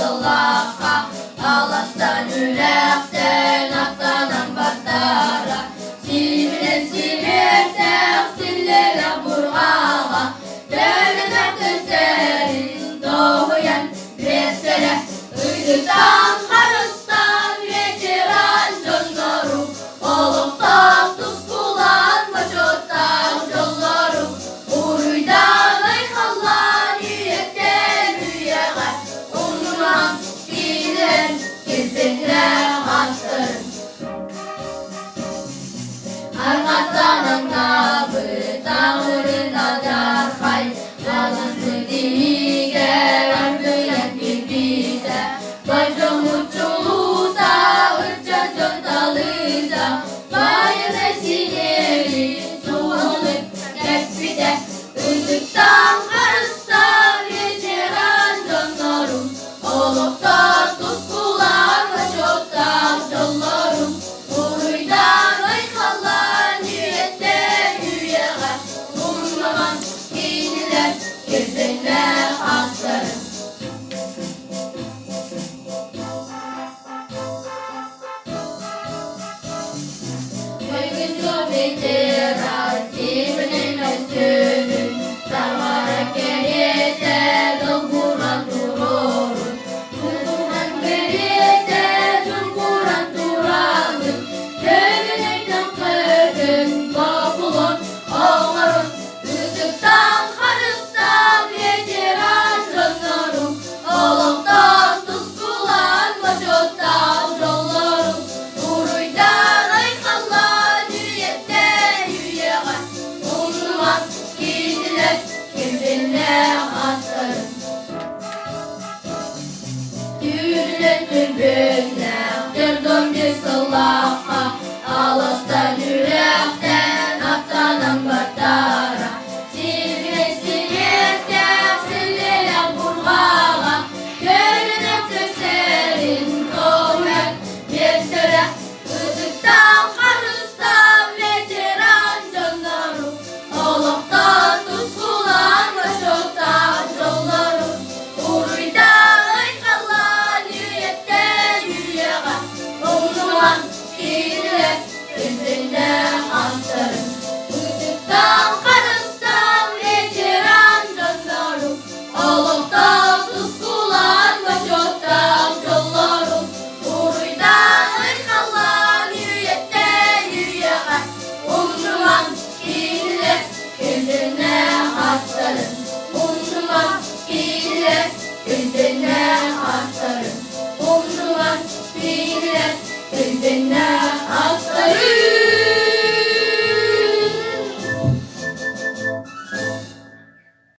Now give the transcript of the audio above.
yollara, Ağlastan yürekten atlanan batara, Simirten sillere burgağa, Dövünen gözlerin doğuyan restere, Uydudan harıstan veteran canları, Oluktan tuzkulan maçotan yolları, Uydan aykallar yürekten yüreğe, Unuran fiilen kirpikler attırın. Arkatanın nabı dağırına darhay, Ağzı diğer ardıyan birbirine, Başım uçuluda, ırçacın dalıda, Bayır esinleri suğulup tespide, Uydudan karıstan veteran canlarım, Oluktan tuzkulan ve çoktan yollarım, Uydan aykallar niyetten yüreğe, Ummaman giydiler, kirpikler atlarım. Bugün sohbeti